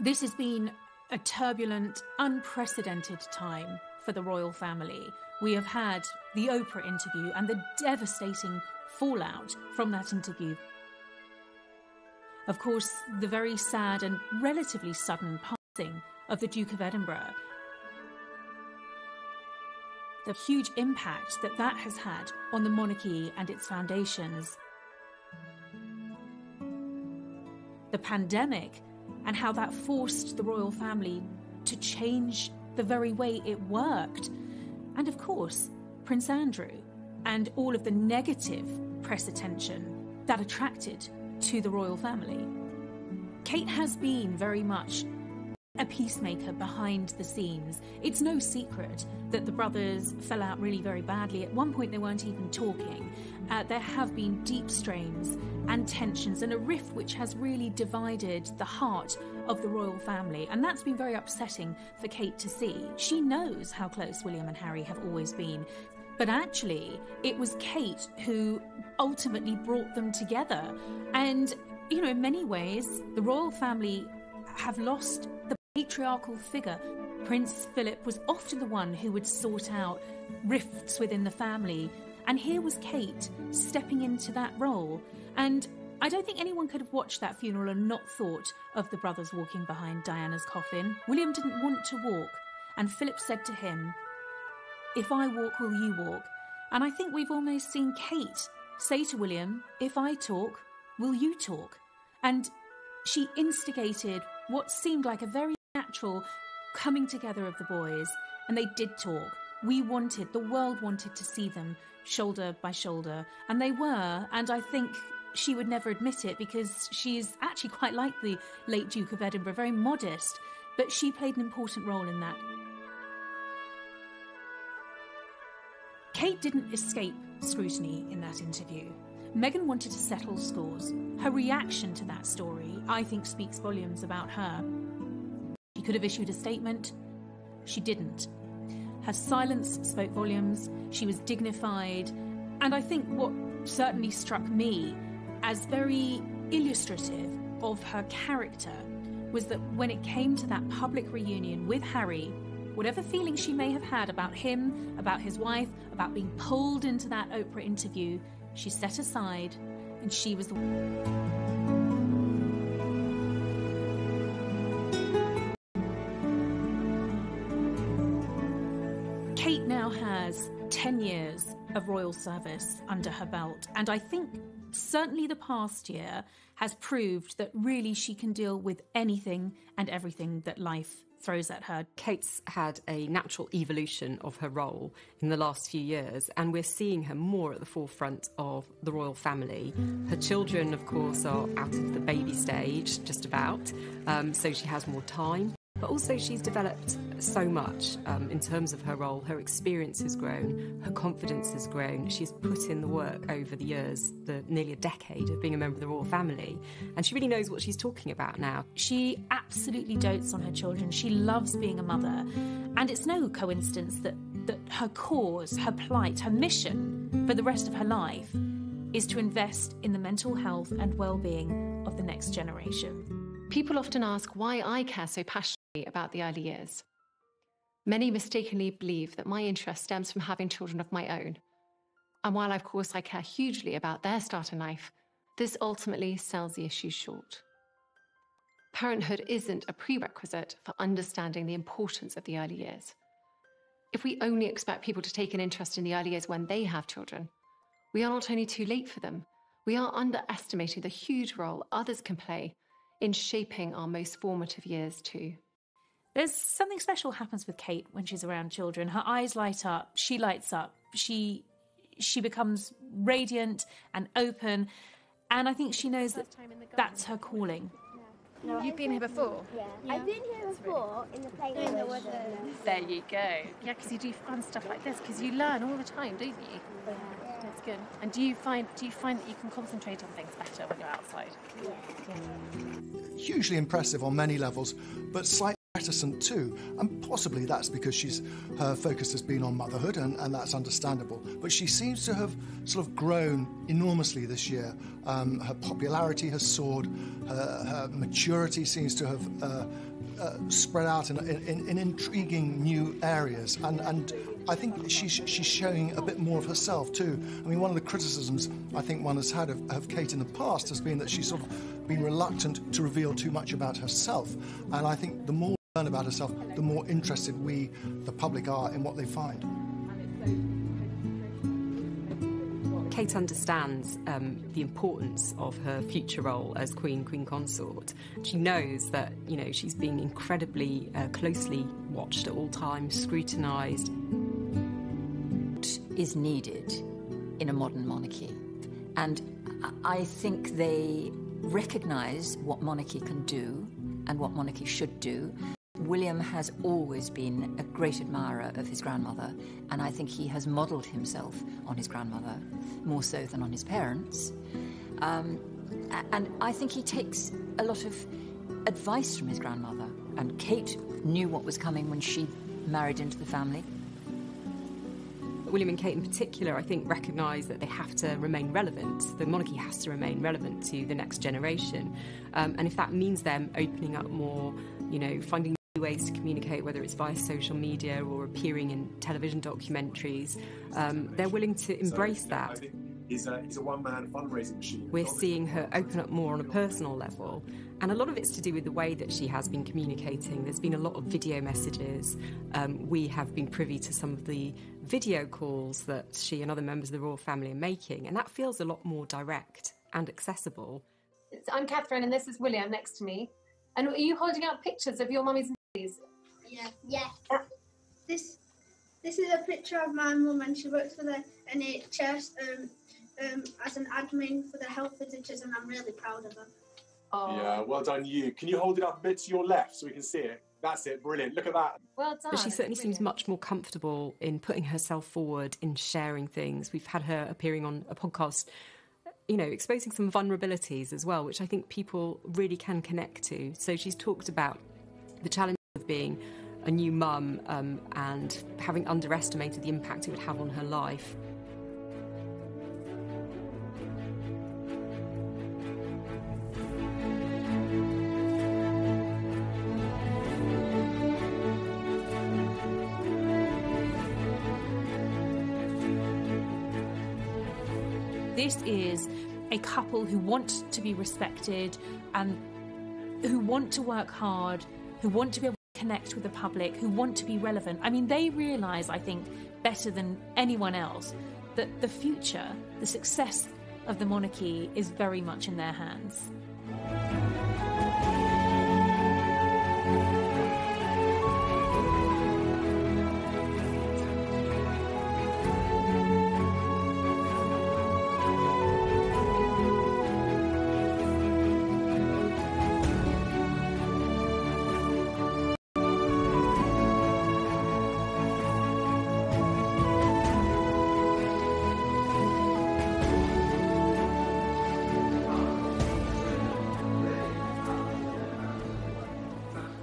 This has been a turbulent, unprecedented time for the royal family. We have had the Oprah interview and the devastating fallout from that interview. Of course, the very sad and relatively sudden passing of the Duke of Edinburgh. The huge impact that that has had on the monarchy and its foundations. The pandemic and how that forced the royal family to change the very way it worked. And of course, Prince Andrew and all of the negative press attention that attracted to the royal family. Kate has been very much a peacemaker behind the scenes. It's no secret that the brothers fell out really very badly. At one point they weren't even talking. There have been deep strains and tensions and a rift which has really divided the heart of the royal family, and that's been very upsetting for Kate to see. She knows how close William and Harry have always been, but actually it was Kate who ultimately brought them together. And, you know, in many ways, the royal family have lost the patriarchal figure. Prince Philip was often the one who would sort out rifts within the family, and here was Kate stepping into that role. And I don't think anyone could have watched that funeral and not thought of the brothers walking behind Diana's coffin. William didn't want to walk, and Philip said to him, "If I walk, will you walk?" And I think we've almost seen Kate say to William, "If I talk, will you talk?" And she instigated what seemed like a very natural coming together of the boys, and they did talk. The world wanted to see them shoulder by shoulder, and they were, and I think she would never admit it because she's actually quite like the late Duke of Edinburgh, very modest, but she played an important role in that. Kate didn't escape scrutiny in that interview. Meghan wanted to settle scores. Her reaction to that story, I think, speaks volumes about her. She could have issued a statement. She didn't. Her silence spoke volumes. She was dignified. And I think what certainly struck me as very illustrative of her character was that when it came to that public reunion with Harry, whatever feelings she may have had about him, about his wife, about being pulled into that Oprah interview, she set aside, and she was the Kate now has 10 years of royal service under her belt, and I think certainly the past year has proved that really she can deal with anything and everything that life throws at her. Kate's had a natural evolution of her role in the last few years, and we're seeing her more at the forefront of the royal family. Her children, of course, are out of the baby stage, just about, so she has more time. But also she's developed so much in terms of her role. Her experience has grown, her confidence has grown. She's put in the work over the years, nearly a decade of being a member of the royal family, and she really knows what she's talking about now. She absolutely dotes on her children. She loves being a mother, and it's no coincidence that her cause, her plight, her mission for the rest of her life is to invest in the mental health and well-being of the next generation. People often ask why I care so passionately about the early years. Many mistakenly believe that my interest stems from having children of my own. And while, of course, I care hugely about their start in life, this ultimately sells the issue short. Parenthood isn't a prerequisite for understanding the importance of the early years. If we only expect people to take an interest in the early years when they have children, we are not only too late for them, we are underestimating the huge role others can play in shaping our most formative years too. There's something special happens with Kate when she's around children. Her eyes light up, she lights up, she becomes radiant and open, and I think she knows that that's her calling. No, You've been here before? Yeah. I've been here before in the playground. There you go. Yeah, because you do fun stuff like this, because you learn all the time, don't you? Yeah. That's good. And do you find that you can concentrate on things better when you're outside? Yeah. Hugely impressive on many levels, but slightly reticent too, and possibly that's because her focus has been on motherhood, and that's understandable. But she seems to have sort of grown enormously this year. Her popularity has soared. Her maturity seems to have spread out in intriguing new areas, and I think she's showing a bit more of herself too. I mean, one of the criticisms I think one has had of Kate in the past has been that she's sort of been reluctant to reveal too much about herself, and I think the more we learn about herself, the more interested we, the public, are in what they find. Kate understands the importance of her future role as Queen Consort. She knows that, she's being incredibly closely watched at all times, scrutinised. Is needed in a modern monarchy. And I think they recognise what monarchy can do and what monarchy should do. William has always been a great admirer of his grandmother, and I think he has modelled himself on his grandmother more so than on his parents. And I think he takes a lot of advice from his grandmother. And Kate knew what was coming when she married into the family. William and Kate in particular, I think, recognise that they have to remain relevant. The monarchy has to remain relevant to the next generation. And if that means them opening up more, finding new ways to communicate, whether it's via social media or appearing in television documentaries, they're willing to embrace that. He's a one-man fundraising machine. We're seeing her open up more on a personal level, and a lot of it's to do with the way that she has been communicating. There's been a lot of video messages. We have been privy to some of the video calls that she and other members of the royal family are making, and that feels a lot more direct and accessible. I'm Catherine, and this is William next to me. And are you holding out pictures of your mummies and daddies? Yeah. This is a picture of my mum, and she works for the NHS as an admin for the health visitors, and I'm really proud of her. Oh. Yeah, well done you. Can you hold it up a bit to your left so we can see it? That's it, brilliant. Look at that. Well done. But she certainly seems much more comfortable in putting herself forward, in sharing things. We've had her appearing on a podcast, exposing some vulnerabilities as well, which I think people really can connect to. So she's talked about the challenge of being a new mum and having underestimated the impact it would have on her life. This is a couple who want to be respected and who want to work hard, who want to be able to connect with the public, who want to be relevant. I mean, they realise, I think, better than anyone else, that the future, the success of the monarchy is very much in their hands.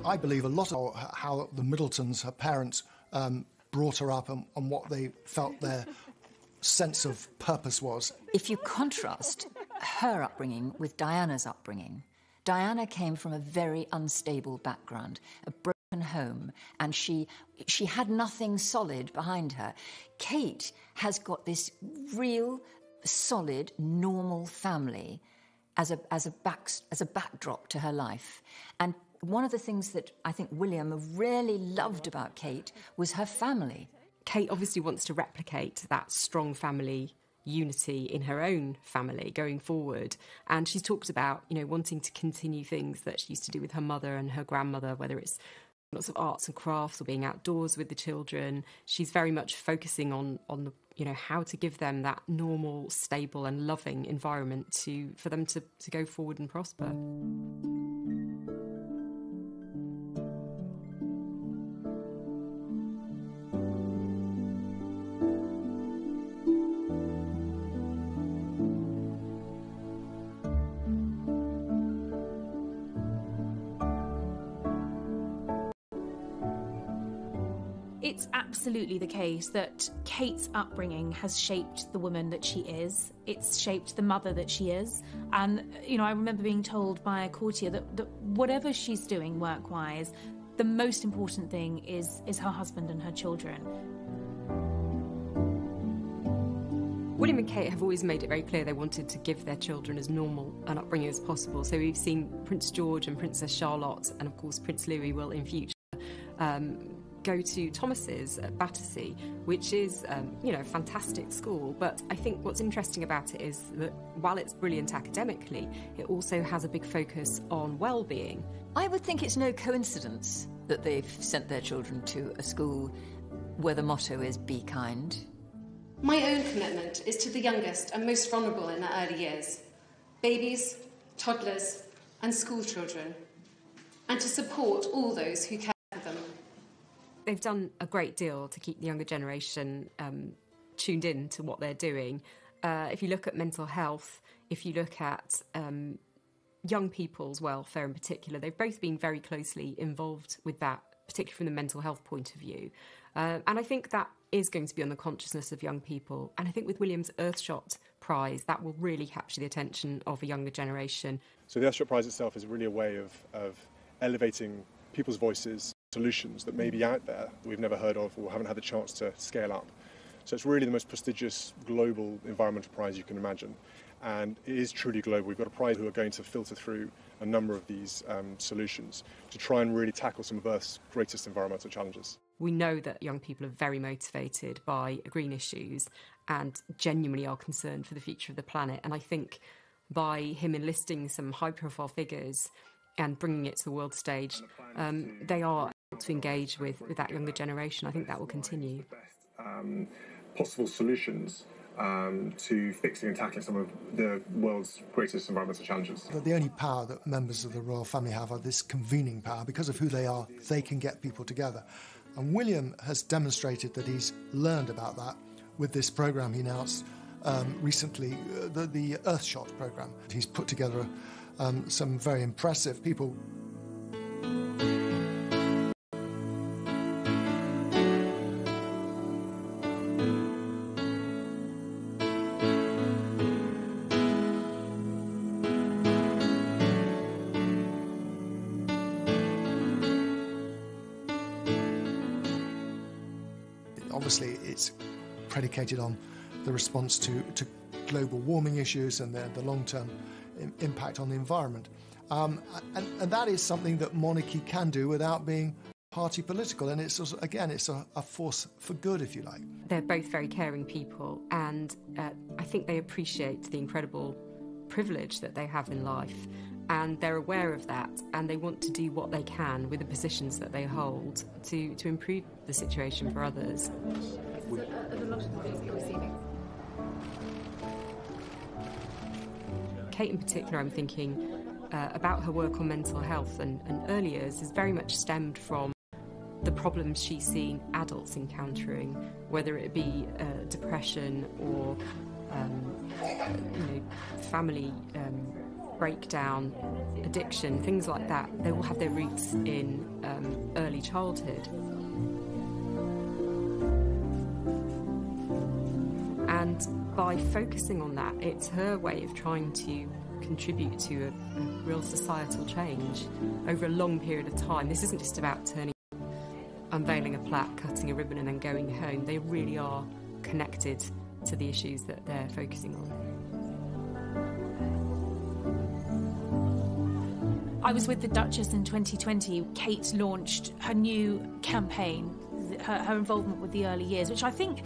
I believe a lot of how the Middletons, her parents, brought her up and what they felt their sense of purpose was. If you contrast her upbringing with Diana's upbringing, Diana came from a very unstable background, a broken home, and she had nothing solid behind her. Kate has got this real, solid, normal family as a backdrop to her life. And one of the things that I think William really loved about Kate was her family. Kate obviously wants to replicate that strong family unity in her own family going forward. And she's talked about, wanting to continue things that she used to do with her mother and her grandmother, whether it's lots of arts and crafts or being outdoors with the children. She's very much focusing on the, how to give them that normal, stable and loving environment for them to go forward and prosper. It's absolutely the case that Kate's upbringing has shaped the woman that she is. It's shaped the mother that she is. And, I remember being told by a courtier that whatever she's doing work-wise, the most important thing is her husband and her children. William and Kate have always made it very clear they wanted to give their children as normal an upbringing as possible. So we've seen Prince George and Princess Charlotte, and of course Prince Louis will in future go to Thomas's at Battersea, which is, a fantastic school. But I think what's interesting about it is that while it's brilliant academically, it also has a big focus on well-being. I would think it's no coincidence that they've sent their children to a school where the motto is "Be kind." My own commitment is to the youngest and most vulnerable in their early years, babies, toddlers, and school children, and to support all those who care for them. They've done a great deal to keep the younger generation tuned in to what they're doing. If you look at mental health, if you look at young people's welfare in particular, they've both been very closely involved with that, particularly from the mental health point of view. And I think that is going to be on the consciousness of young people. And I think with William's Earthshot Prize, that will really capture the attention of a younger generation. So the Earthshot Prize itself is really a way of elevating people's voices, solutions that may be out there that we've never heard of or haven't had the chance to scale up. So it's really the most prestigious global environmental prize you can imagine. And it is truly global. We've got a prize who are going to filter through a number of these solutions to try and really tackle some of Earth's greatest environmental challenges. We know that young people are very motivated by green issues and genuinely are concerned for the future of the planet. And I think by him enlisting some high-profile figures and bringing it to the world stage, they are able to engage with that younger generation. I think that will continue. Possible solutions to fixing and tackling some of the world's greatest environmental challenges. The only power that members of the royal family have are this convening power. Because of who they are, they can get people together. And William has demonstrated that he's learned about that with this programme he announced recently, the Earthshot programme. He's put together some very impressive people. Obviously, it's predicated on the response to global warming issues and the long-term impact on the environment. And that is something that monarchy can do without being party political. And it's, again, it's a force for good, if you like. They're both very caring people, and I think they appreciate the incredible privilege that they have in life. And they're aware of that, and they want to do what they can with the positions that they hold to improve the situation for others. Kate in particular, I'm thinking about her work on mental health and early years has very much stemmed from the problems she's seen adults encountering, whether it be depression or family breakdown, addiction, things like that. They all have their roots in early childhood. And by focusing on that, it's her way of trying to contribute to a real societal change over a long period of time. This isn't just about unveiling a plaque, cutting a ribbon and then going home. They really are connected to the issues that they're focusing on. I was with the Duchess in 2020. Kate launched her new campaign, her involvement with the early years, which I think,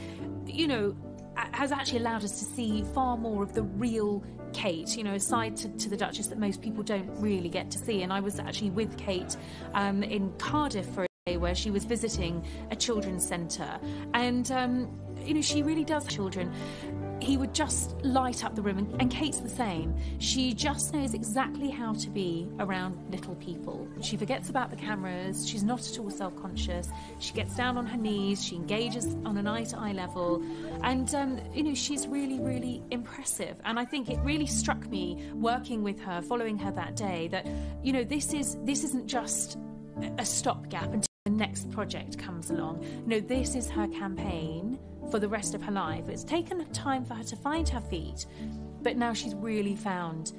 has actually allowed us to see far more of the real Kate, a side to the Duchess that most people don't really get to see. And I was actually with Kate in Cardiff for a day where she was visiting a children's centre. And, she really does children. He would just light up the room, and Kate's the same. She just knows exactly how to be around little people. She forgets about the cameras, she's not at all self-conscious, she gets down on her knees, she engages on an eye-to-eye level, and, she's really, really impressive. And I think it really struck me, working with her, following her that day, that, this isn't just a stopgap. the next project comes along. No, this is her campaign for the rest of her life. It's taken time for her to find her feet, but now she's really found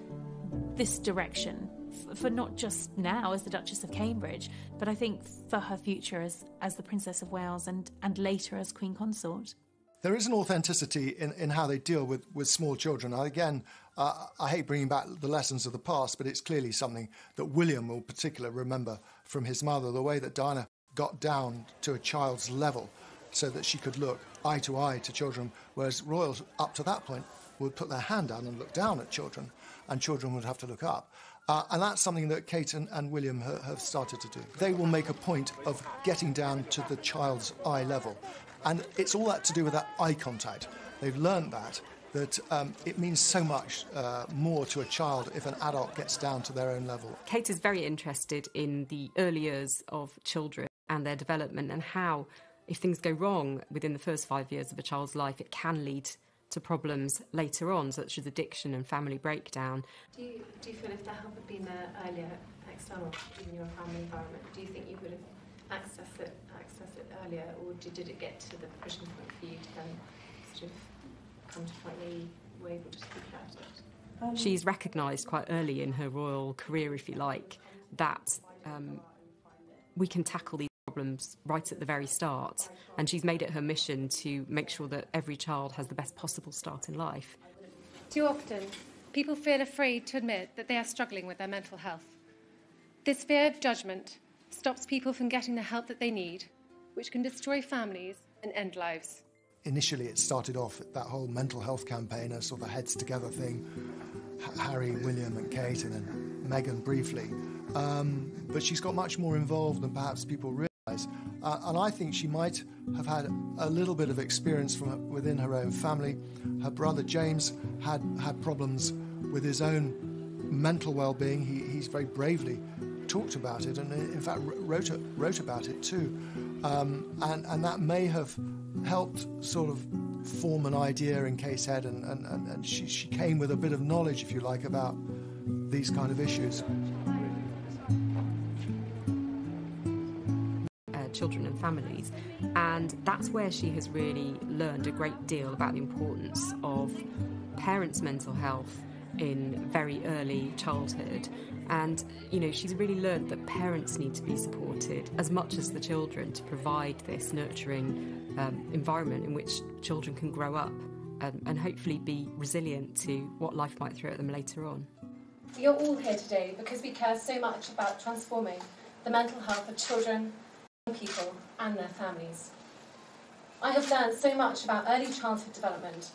this direction for not just now as the Duchess of Cambridge, but I think for her future as the Princess of Wales and later as Queen Consort. There is an authenticity in how they deal with small children. Again, I hate bringing back the lessons of the past, but it's clearly something that William will particularly remember from his mother, the way that Diana got down to a child's level so that she could look eye to eye to children, whereas royals up to that point would put their hand down and look down at children, and children would have to look up. And that's something that Kate and William have started to do. They will make a point of getting down to the child's eye level. And it's all that to do with that eye contact. They've learned that it means so much more to a child if an adult gets down to their own level. Kate is very interested in the early years of children and their development, and how, if things go wrong within the first 5 years of a child's life, it can lead to problems later on, such as addiction and family breakdown. Do you feel if the help had been there earlier, external, in your family environment, do you think you would have accessed it earlier, or did it get to the pushing point for you to then sort of come to a point where you were able to speak about it? She's recognised quite early in her royal career, if you like, that we can tackle these problems right at the very start, and she's made it her mission to make sure that every child has the best possible start in life. Too often, people feel afraid to admit that they are struggling with their mental health. This fear of judgment stops people from getting the help that they need, which can destroy families and end lives. Initially, it started off that whole mental health campaign, a sort of a heads together thing, Harry, William and Kate, and then Meghan briefly. But she's got much more involved than perhaps people realise. And I think she might have had a little bit of experience from within her own family. Her brother James had problems with his own mental well-being. He's very bravely talked about it, and in fact wrote about it too. And that may have helped sort of form an idea in Kate's head, and she came with a bit of knowledge, if you like, about these kind of issues. Children and families, and that's where she has really learned a great deal about the importance of parents' mental health in very early childhood. And she's really learned that parents need to be supported as much as the children to provide this nurturing environment in which children can grow up and hopefully be resilient to what life might throw at them later on. You're all here today because we care so much about transforming the mental health of children, people and their families. I have learned so much about early childhood development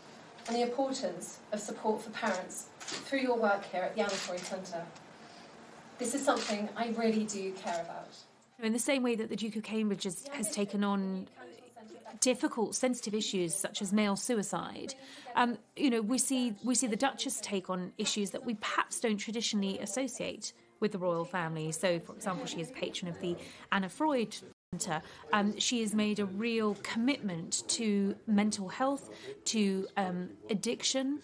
and the importance of support for parents through your work here at the Amatory Centre. This is something I really do care about. In the same way that the Duke of Cambridge has taken on difficult, sensitive issues such as male suicide, we see the Duchess take on issues that we perhaps don't traditionally associate with the royal family. So, for example, she is patron of the Anna Freud Centre. She has made a real commitment to mental health, to addiction,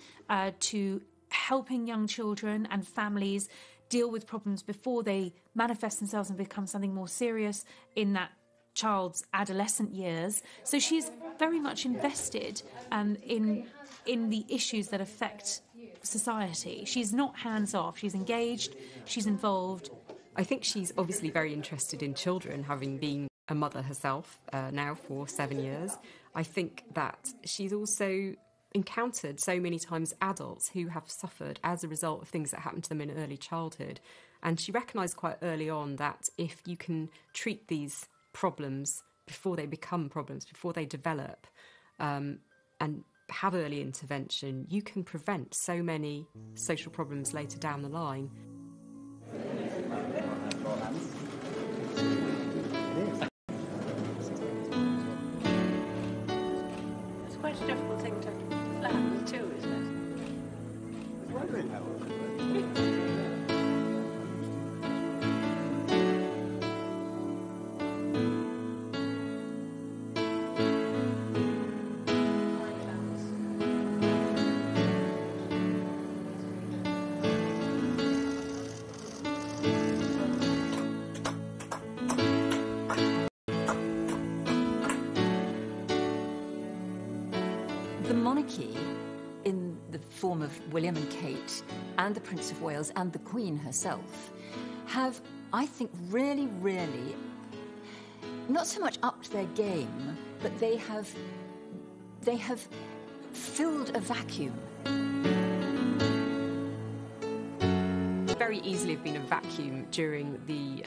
to helping young children and families deal with problems before they manifest themselves and become something more serious in that child's adolescent years. So she's very much invested in the issues that affect society. She's not hands-off. She's engaged. She's involved. I think she's obviously very interested in children, having been a mother herself now for 7 years. I think that she's also encountered so many times adults who have suffered as a result of things that happened to them in early childhood. And she recognised quite early on that if you can treat these problems before they become problems, before they develop, and have early intervention, you can prevent so many social problems later down the line. It's quite a difficult thing to land too, isn't it? I was wondering how it would. monarchy, in the form of William and Kate and the Prince of Wales and the Queen herself, have, I think, really, really not so much upped their game, but they have filled a vacuum. Very easily have been a vacuum during the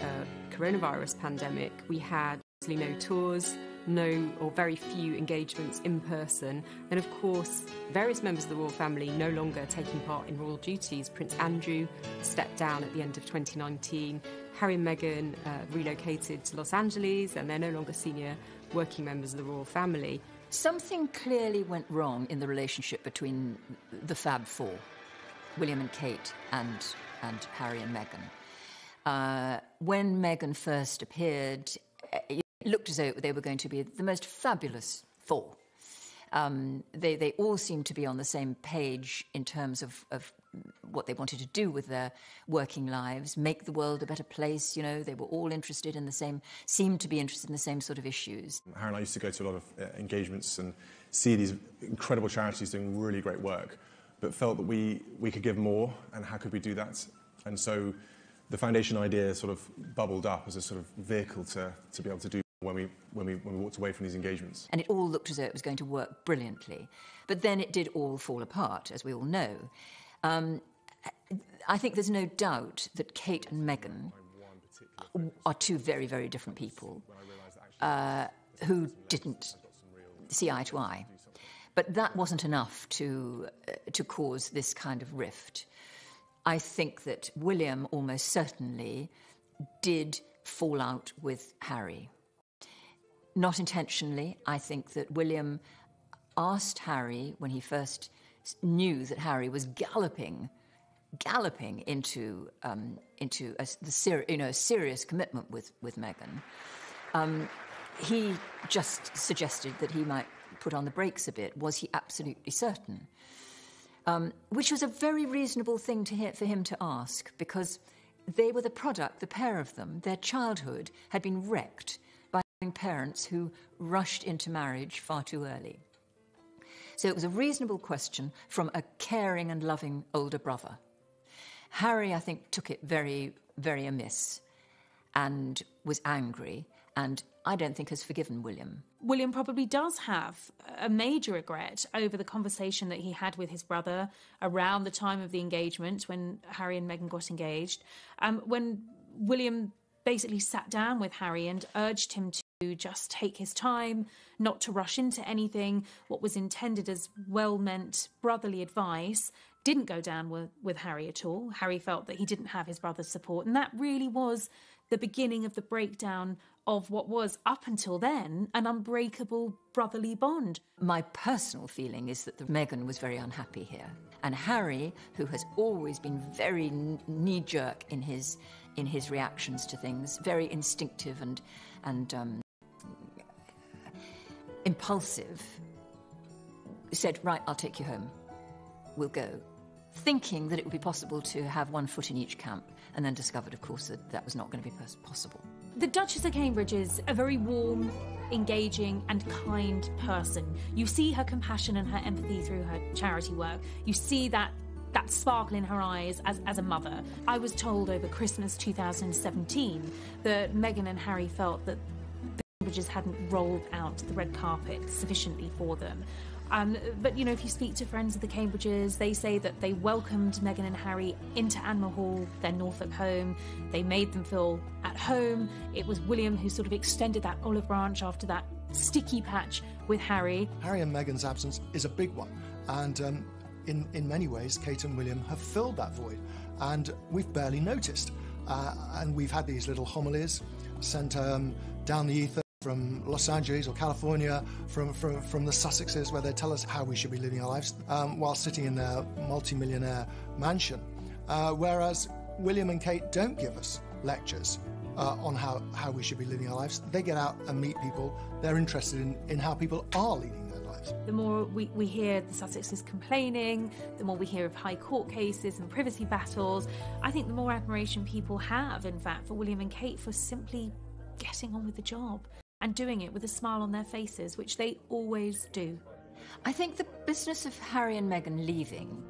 coronavirus pandemic. We had no tours, no or very few engagements in person, and of course various members of the royal family no longer taking part in royal duties. Prince Andrew stepped down at the end of 2019. Harry and Meghan relocated to Los Angeles, and they're no longer senior working members of the royal family. Something clearly went wrong in the relationship between the Fab Four, William and Kate and Harry and Meghan. When Meghan first appeared, it looked as though they were going to be the most fabulous four. They all seemed to be on the same page in terms of what they wanted to do with their working lives, make the world a better place. You know, they were all seemed to be interested in the same sort of issues. Harry and I used to go to a lot of engagements and see these incredible charities doing really great work, but felt that we could give more, and how could we do that? And so the foundation idea sort of bubbled up as a sort of vehicle to be able to do when we walked away from these engagements. And it all looked as though it was going to work brilliantly. But then it did all fall apart, as we all know. I think there's no doubt that Kate and Meghan are two very, very different people who didn't see eye to eye. But that wasn't enough to cause this kind of rift. I think that William almost certainly did fall out with Harry. Not intentionally. I think that William asked Harry, when he first knew that Harry was galloping into a serious commitment with Meghan, he just suggested that he might put on the brakes a bit. Was he absolutely certain? Which was a very reasonable thing for him to ask, because they were the product, the pair of them, their childhood had been wrecked by having parents who rushed into marriage far too early. So it was a reasonable question from a caring and loving older brother. Harry, I think, took it very, very amiss and was angry, and I don't think has forgiven William. William probably does have a major regret over the conversation that he had with his brother around the time of the engagement, when Harry and Meghan got engaged, when William basically sat down with Harry and urged him to just take his time, not to rush into anything. What was intended as well-meant brotherly advice didn't go down with Harry at all. Harry felt that he didn't have his brother's support, and that really was the beginning of the breakdown of what was, up until then, an unbreakable brotherly bond. My personal feeling is that Meghan was very unhappy here. And Harry, who has always been very knee-jerk in his reactions to things, very instinctive and impulsive, said, right, I'll take you home. We'll go. Thinking that it would be possible to have one foot in each camp, and then discovered, of course, that was not going to be possible. The Duchess of Cambridge is a very warm, engaging and kind person. You see her compassion and her empathy through her charity work. You see that sparkle in her eyes as a mother. I was told over Christmas 2017 that Meghan and Harry felt that the Cambridges hadn't rolled out the red carpet sufficiently for them. But, you know, if you speak to friends of the Cambridges, they say that they welcomed Meghan and Harry into Anmer Hall, their Norfolk home. They made them feel at home. It was William who sort of extended that olive branch after that sticky patch with Harry. Harry and Meghan's absence is a big one. And in many ways, Kate and William have filled that void. And we've barely noticed. And we've had these little homilies sent down the ether from Los Angeles or California, from the Sussexes, where they tell us how we should be living our lives while sitting in their multi-millionaire mansion. Whereas William and Kate don't give us lectures on how we should be living our lives. They get out and meet people. They're interested in how people are leading their lives. The more we hear the Sussexes complaining, the more we hear of high court cases and privacy battles, I think the more admiration people have, in fact, for William and Kate for simply getting on with the job and doing it with a smile on their faces, which they always do. I think the business of Harry and Meghan leaving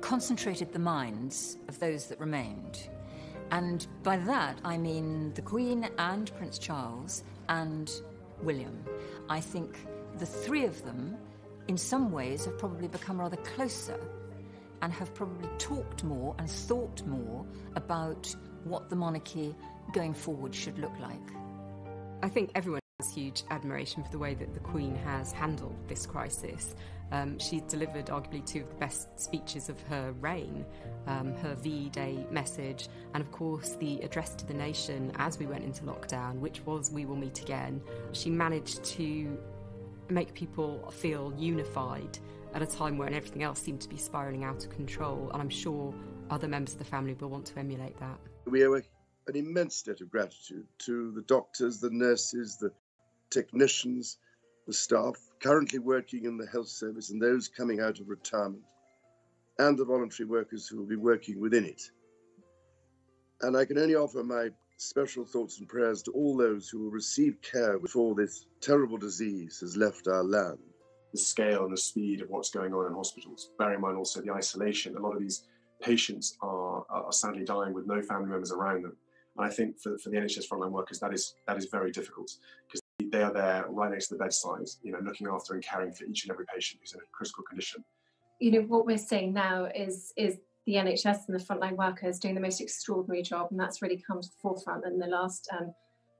concentrated the minds of those that remained. And by that, I mean the Queen and Prince Charles and William. I think the three of them, in some ways, have probably become rather closer and have probably talked more and thought more about what the monarchy going forward should look like. I think everyone has huge admiration for the way that the Queen has handled this crisis. She delivered arguably two of the best speeches of her reign, her VE Day message and of course the address to the nation as we went into lockdown, which was "We will meet again." She managed to make people feel unified at a time when everything else seemed to be spiralling out of control, and I'm sure other members of the family will want to emulate that. We owe an immense debt of gratitude to the doctors, the nurses, the technicians, the staff currently working in the health service and those coming out of retirement, and the voluntary workers who will be working within it. And I can only offer my special thoughts and prayers to all those who will receive care before this terrible disease has left our land. The scale and the speed of what's going on in hospitals, bearing in mind also the isolation. A lot of these patients are sadly dying with no family members around them. And I think for the NHS frontline workers, that is very difficult, because they are there right next to the bedside, looking after and caring for each and every patient who's in a critical condition. What we're seeing now is the NHS and the frontline workers doing the most extraordinary job, and that's really come to the forefront in the last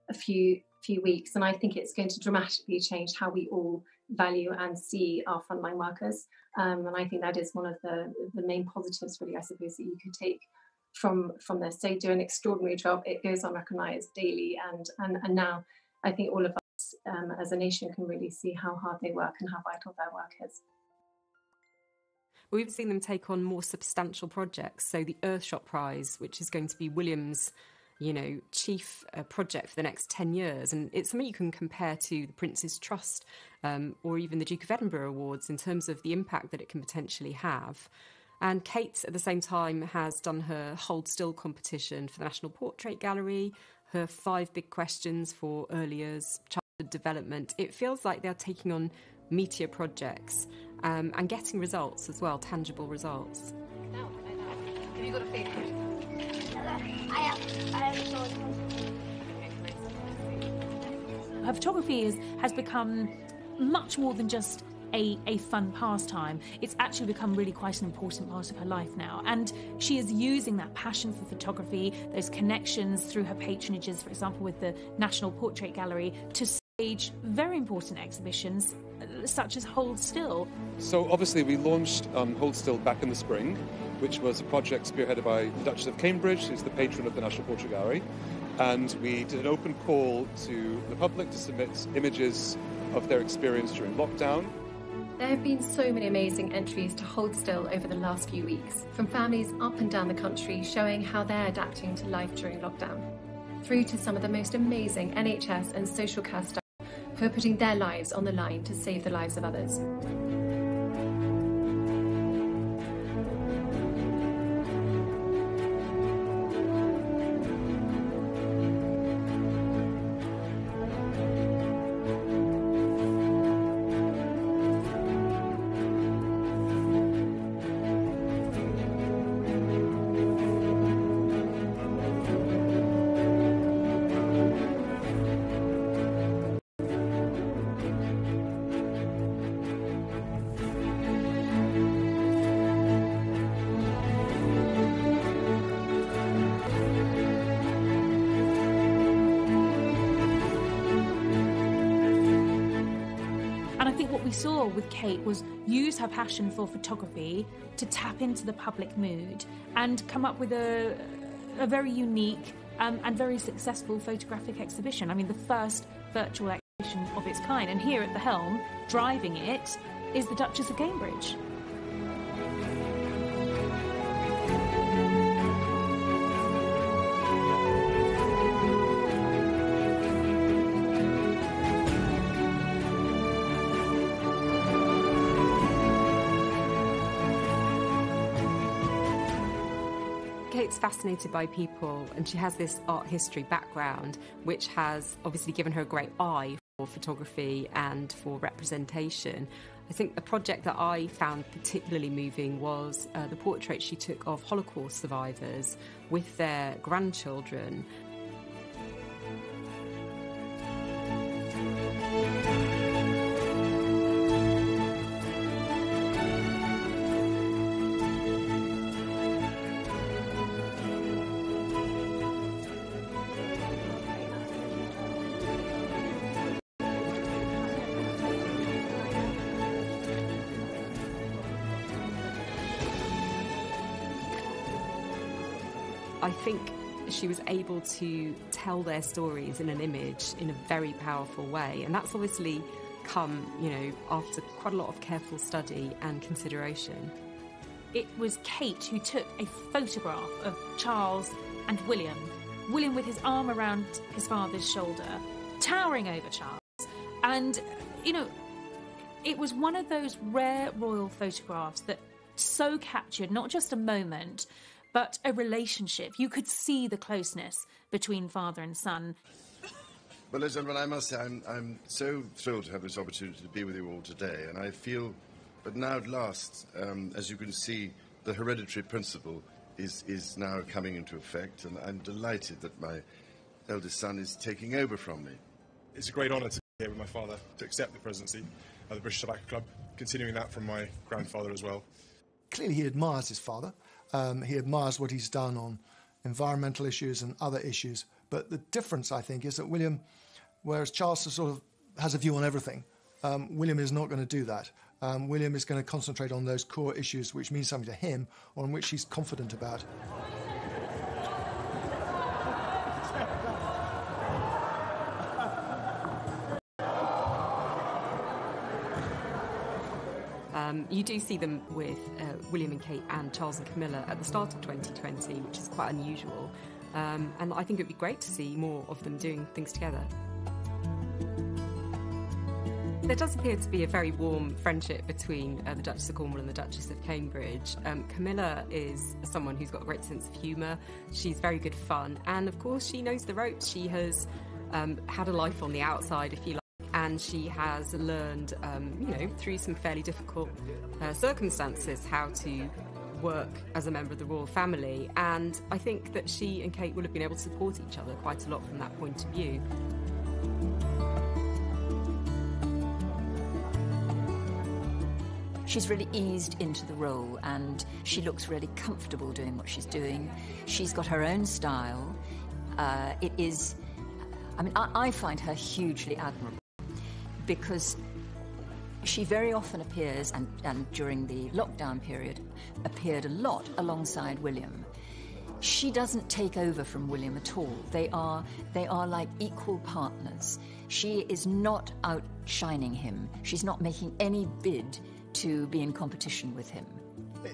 a few weeks. And I think it's going to dramatically change how we all value and see our frontline workers. And I think that is one of the main positives, really, I suppose, that you could take from this. They do an extraordinary job. It goes unrecognised daily, and now I think all of us as a nation can really see how hard they work and how vital their work is. We've seen them take on more substantial projects. So the Earthshot Prize, which is going to be William's, chief project for the next 10 years. And it's something you can compare to the Prince's Trust or even the Duke of Edinburgh Awards in terms of the impact that it can potentially have. And Kate, at the same time, has done her Hold Still competition for the National Portrait Gallery, her 5 big questions for early years childhood development. It feels like they're taking on meteor projects and getting results as well, tangible results. Have you got a favourite? Her photography has become much more than just a fun pastime. It's actually become really quite an important part of her life now. And she is using that passion for photography, those connections through her patronages, for example, with the National Portrait Gallery, to stage very important exhibitions such as Hold Still. So obviously we launched Hold Still back in the spring, which was a project spearheaded by the Duchess of Cambridge, who's the patron of the National Portrait Gallery. And we did an open call to the public to submit images of their experience during lockdown. There have been so many amazing entries to Hold Still over the last few weeks, from families up and down the country showing how they're adapting to life during lockdown, through to some of the most amazing NHS and social care staff who are putting their lives on the line to save the lives of others. We saw with Kate was use her passion for photography to tap into the public mood and come up with a very unique and very successful photographic exhibition. I mean, the first virtual exhibition of its kind. And here at the helm, driving it, is the Duchess of Cambridge. Kate's fascinated by people, and she has this art history background, which has obviously given her a great eye for photography and for representation. I think the project that I found particularly moving was the portrait she took of Holocaust survivors with their grandchildren. I think she was able to tell their stories in an image in a very powerful way, and that's obviously come, after quite a lot of careful study and consideration. It was Kate who took a photograph of Charles and William. William with his arm around his father's shoulder, towering over Charles. And, it was one of those rare royal photographs that so captured not just a moment, but a relationship. You could see the closeness between father and son. Well, gentlemen, I must say I'm so thrilled to have this opportunity to be with you all today, and I feel that now at last, as you can see, the hereditary principle is now coming into effect, and I'm delighted that my eldest son is taking over from me. It's a great honour to be here with my father, to accept the presidency of the British Tobacco Club, continuing that from my grandfather as well. Clearly he admires his father. He admires what he's done on environmental issues and other issues. But the difference, I think, is that William, whereas Charles sort of has a view on everything, William is not going to do that. William is going to concentrate on those core issues which mean something to him, or on which he's confident about. You do see them with William and Kate and Charles and Camilla at the start of 2020, which is quite unusual. And I think it would be great to see more of them doing things together. There does appear to be a very warm friendship between the Duchess of Cornwall and the Duchess of Cambridge. Camilla is someone who's got a great sense of humour. She's very good fun. And, of course, she knows the ropes. She has had a life on the outside, if you like. And she has learned, through some fairly difficult circumstances, how to work as a member of the royal family. And I think that she and Kate will have been able to support each other quite a lot from that point of view. She's really eased into the role, and she looks really comfortable doing what she's doing. She's got her own style. I find her hugely admirable, because she very often appears, and during the lockdown period, appeared a lot alongside William. She doesn't take over from William at all. They are like equal partners. She is not outshining him. She's not making any bid to be in competition with him.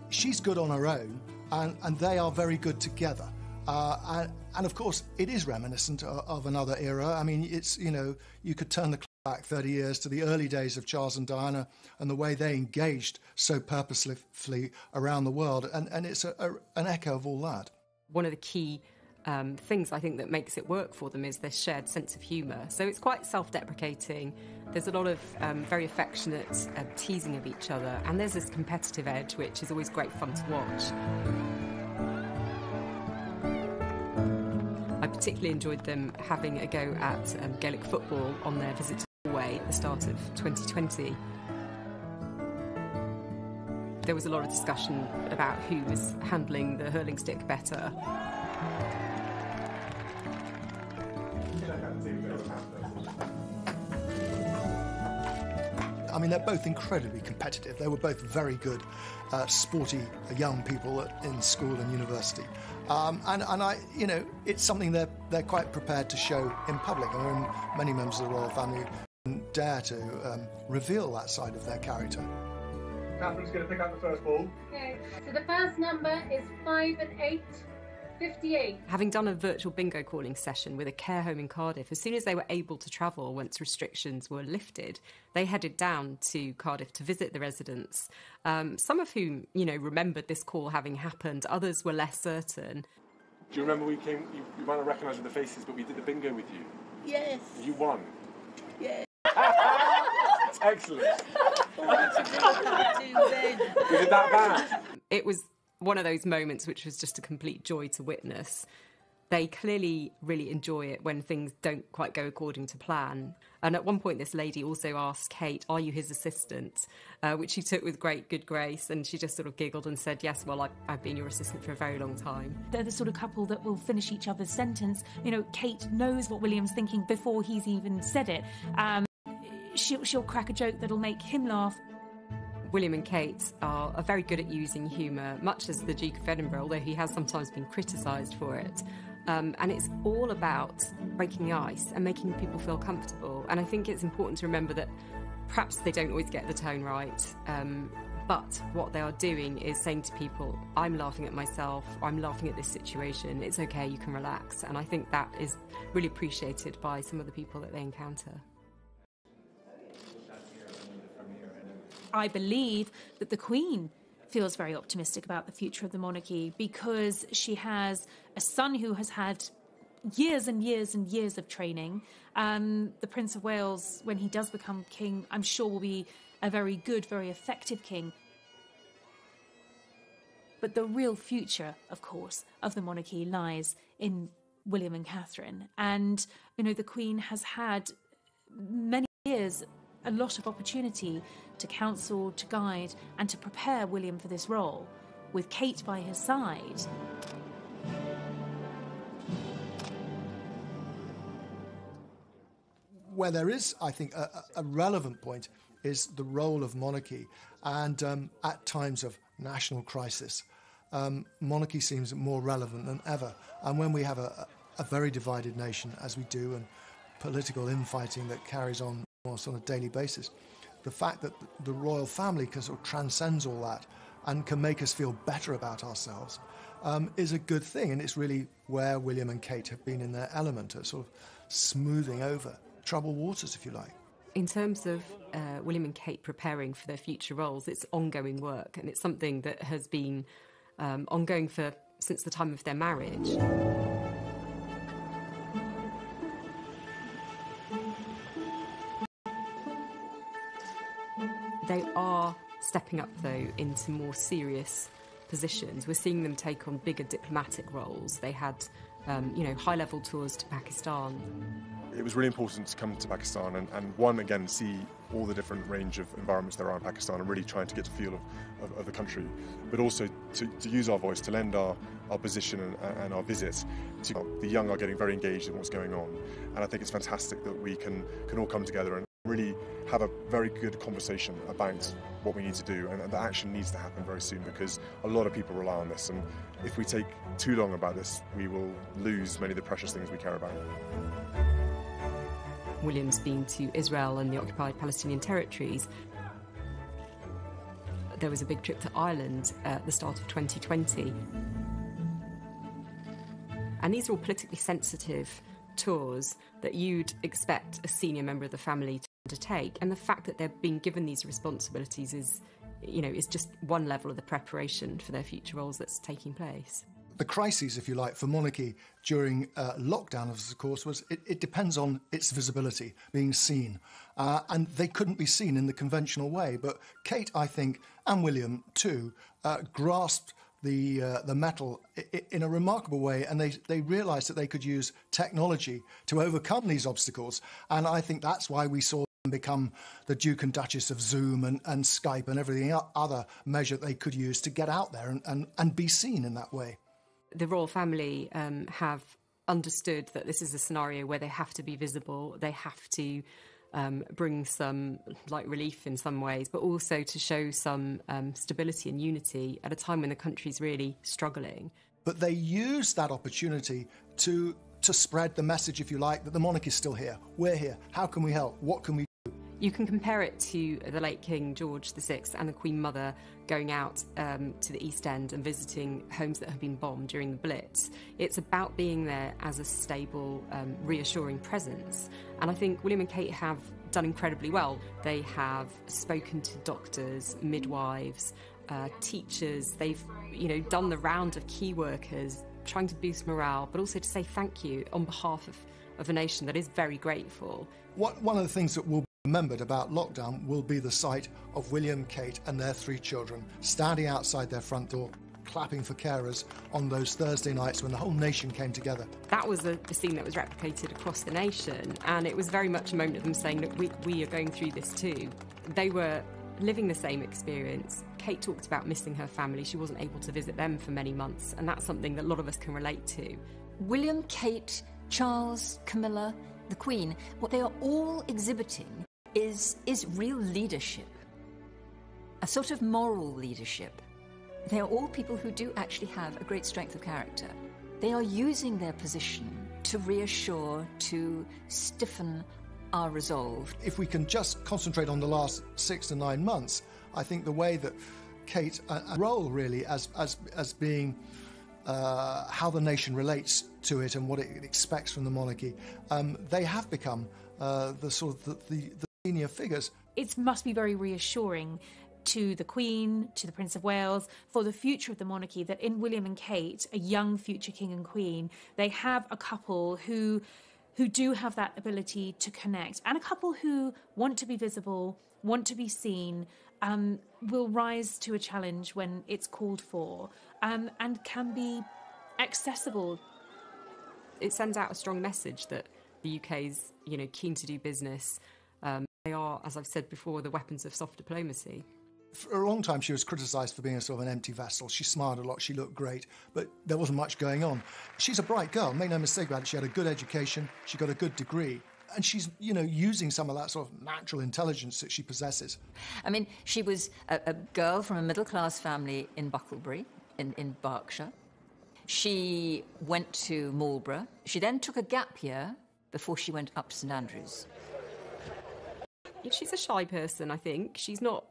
She's good on her own, and they are very good together. And of course, it is reminiscent of another era. I mean, it's, you could turn the clock back 30 years to the early days of Charles and Diana and the way they engaged so purposefully around the world. And it's an echo of all that. One of the key things I think that makes it work for them is their shared sense of humour. So it's quite self-deprecating. There's a lot of very affectionate teasing of each other. And there's this competitive edge, which is always great fun to watch. I particularly enjoyed them having a go at Gaelic football on their visit to Norway at the start of 2020. There was a lot of discussion about who was handling the hurling stick better. I mean, they're both incredibly competitive. They were both very good, sporty young people in school and university. It's something they're quite prepared to show in public. I mean, many members of the royal family dare to reveal that side of their character. Catherine's going to pick up the first ball. Okay, so the first number is 5 and 8. 58. Having done a virtual bingo calling session with a care home in Cardiff, as soon as they were able to travel once restrictions were lifted, they headed down to Cardiff to visit the residents, some of whom, remembered this call having happened, others were less certain. Do you remember we came, you might not recognise the faces, but we did the bingo with you? Yes. You won? Yes. Excellent. it that bad? It was one of those moments which was just a complete joy to witness. They clearly really enjoy it when things don't quite go according to plan. And at one point, this lady also asked Kate, "Are you his assistant?" Which she took with great good grace. And she just sort of giggled and said, "Yes, well, I've been your assistant for a very long time." They're the sort of couple that will finish each other's sentence. You know, Kate knows what William's thinking before he's even said it. She'll crack a joke that'll make him laugh. William and Kate are very good at using humour, much as the Duke of Edinburgh, although he has sometimes been criticised for it. And it's all about breaking the ice and making people feel comfortable. And I think it's important to remember that perhaps they don't always get the tone right, but what they are doing is saying to people, "I'm laughing at myself, I'm laughing at this situation, it's okay, you can relax." And I think that is really appreciated by some of the people that they encounter. I believe that the Queen feels very optimistic about the future of the monarchy because she has a son who has had years and years and years of training. The Prince of Wales, when he does become king, I'm sure will be a very good, very effective king. But the real future, of course, of the monarchy lies in William and Catherine. And, you know, the Queen has had many years a lot of opportunity to counsel, to guide, and to prepare William for this role, with Kate by his side. Where there is, I think, a relevant point is the role of monarchy. And at times of national crisis, monarchy seems more relevant than ever. And when we have a very divided nation, as we do, and political infighting that carries on almost on a daily basis, the fact that the royal family sort of transcends all that and can make us feel better about ourselves is a good thing. And it's really where William and Kate have been in their element, at sort of smoothing over troubled waters, if you like. In terms of William and Kate preparing for their future roles, it's ongoing work, and it's something that has been ongoing since the time of their marriage. They are stepping up, though, into more serious positions. We're seeing them take on bigger diplomatic roles. They had, high-level tours to Pakistan. It was really important to come to Pakistan and one, again, see all the different range of environments there are in Pakistan and really trying to get a feel of the country, but also to use our voice, to lend our position and our visit to the young are getting very engaged in what's going on. And I think it's fantastic that we can all come together and really have a very good conversation about what we need to do, and the action needs to happen very soon because a lot of people rely on this, and if we take too long about this, we will lose many of the precious things we care about. William's been to Israel and the occupied Palestinian territories. There was a big trip to Ireland at the start of 2020. And these are all politically sensitive tours that you'd expect a senior member of the family to undertake. And the fact that they're being given these responsibilities is just one level of the preparation for their future roles that's taking place. The crises, if you like, for monarchy during lockdown, of course, was it depends on its visibility, being seen. And they couldn't be seen in the conventional way. But Kate, I think, and William, too, grasped the metal in a remarkable way, and they realised that they could use technology to overcome these obstacles. And I think that's why we saw them become the Duke and Duchess of Zoom and Skype and everything other measure they could use to get out there and be seen in that way. The royal family have understood that this is a scenario where they have to be visible, they have to bring some relief in some ways, but also to show some stability and unity at a time when the country's really struggling. But they used that opportunity to spread the message, if you like, that the monarchy is still here. We're here. How can we help? What can we do? You can compare it to the late King George VI and the Queen Mother going out to the East End and visiting homes that have been bombed during the Blitz. It's about being there as a stable, reassuring presence. And I think William and Kate have done incredibly well. They have spoken to doctors, midwives, teachers. They've, done the round of key workers, trying to boost morale, but also to say thank you on behalf of a nation that is very grateful. One of the things that will be remembered about lockdown will be the sight of William, Kate and their 3 children standing outside their front door, clapping for carers on those Thursday nights when the whole nation came together. That was the scene that was replicated across the nation, and it was very much a moment of them saying, look, we are going through this too. They were living the same experience. Kate talked about missing her family. She wasn't able to visit them for many months, and that's something that a lot of us can relate to. William, Kate, Charles, Camilla, the Queen, what they are all exhibiting is real leadership, a sort of moral leadership. They are all people who do actually have a great strength of character. They are using their position to reassure, to stiffen our resolve. If we can just concentrate on the last 6 to 9 months, I think the way that Kate, a role really as being how the nation relates to it and what it expects from the monarchy, they have become the senior figures. It must be very reassuring to the Queen, to the Prince of Wales, for the future of the monarchy, that in William and Kate, a young future King and Queen, they have a couple who do have that ability to connect, and a couple who want to be visible, want to be seen, will rise to a challenge when it's called for, and can be accessible. It sends out a strong message that the UK's, keen to do business. They are, as I've said before, the weapons of soft diplomacy. For a long time, she was criticised for being a sort of an empty vessel. She smiled a lot, she looked great, but there wasn't much going on. She's a bright girl, make no mistake about it. She had a good education, she got a good degree, and she's, using some of that sort of natural intelligence that she possesses. I mean, she was a girl from a middle-class family in Bucklebury, in Berkshire. She went to Marlborough. She then took a gap year before she went up to St Andrews. She's a shy person, I think. She's not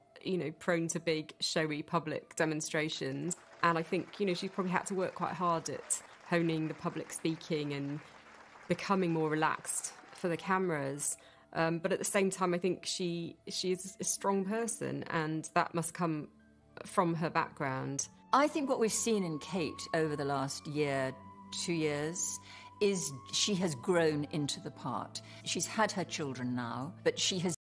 prone to big, showy public demonstrations. And I think, she's probably had to work quite hard at honing the public speaking and becoming more relaxed for the cameras. But at the same time, I think she is a strong person, and that must come from her background. I think what we've seen in Kate over the last year, 2 years, is she has grown into the part. She's had her children now, but she's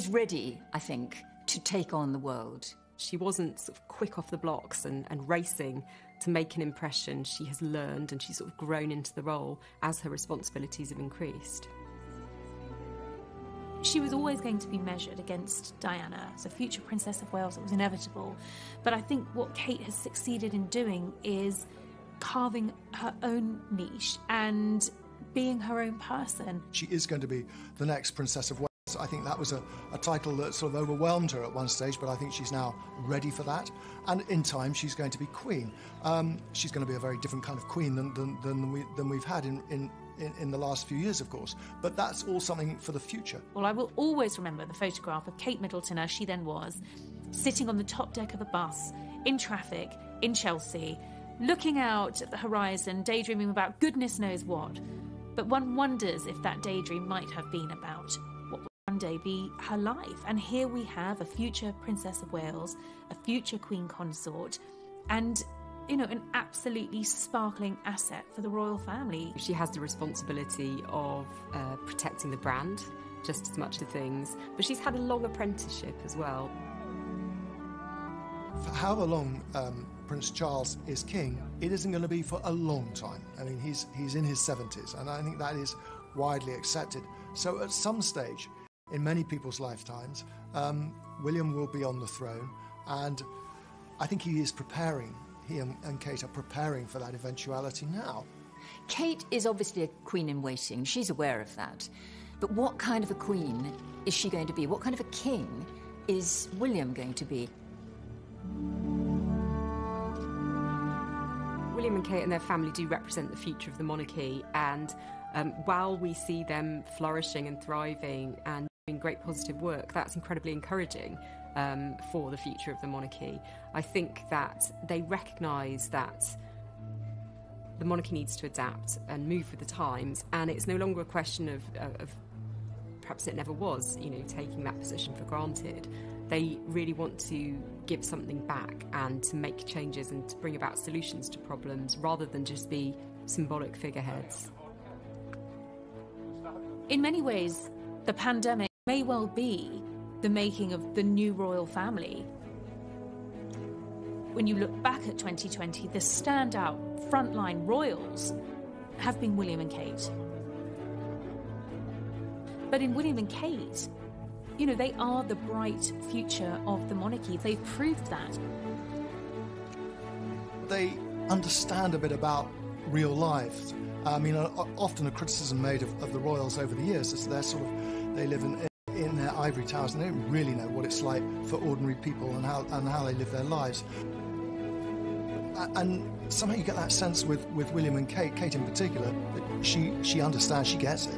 ready, I think, to take on the world. She wasn't sort of quick off the blocks and racing to make an impression. She has learned and she's sort of grown into the role as her responsibilities have increased. She was always going to be measured against Diana, as a future Princess of Wales. It was inevitable. But I think what Kate has succeeded in doing is carving her own niche and being her own person. She is going to be the next Princess of Wales. I think that was a title that sort of overwhelmed her at one stage, but I think she's now ready for that. And in time, she's going to be Queen. She's going to be a very different kind of Queen than we've had in the last few years, of course. But that's all something for the future. Well, I will always remember the photograph of Kate Middleton, as she then was, sitting on the top deck of a bus, in traffic, in Chelsea, looking out at the horizon, daydreaming about goodness knows what. But one wonders if that daydream might have been about what would one day be her life. And here we have a future Princess of Wales, a future Queen Consort, and an absolutely sparkling asset for the royal family. She has the responsibility of protecting the brand just as much as things, but she's had a long apprenticeship as well. For however long Prince Charles is king, it isn't going to be for a long time. I mean, he's in his 70s, and I think that is widely accepted. So at some stage, in many people's lifetimes, William will be on the throne, and I think he is preparing. He and Kate are preparing for that eventuality now. Kate is obviously a queen in waiting. She's aware of that. But what kind of a queen is she going to be? What kind of a king is William going to be? William and Kate and their family do represent the future of the monarchy, and while we see them flourishing and thriving and doing great positive work, that's incredibly encouraging for the future of the monarchy. I think that they recognise that the monarchy needs to adapt and move with the times, and it's no longer a question of perhaps it never was, taking that position for granted. They really want to give something back and to make changes and to bring about solutions to problems rather than just be symbolic figureheads. In many ways, the pandemic may well be the making of the new royal family. When you look back at 2020, the standout frontline royals have been William and Kate. But in William and Kate, you know, they are the bright future of the monarchy. They've proved that. They understand a bit about real life. I mean, often a criticism made of the royals over the years is they live in their ivory towers and they don't really know what it's like for ordinary people and how they live their lives. And somehow you get that sense with William and Kate in particular, that she understands, she gets it.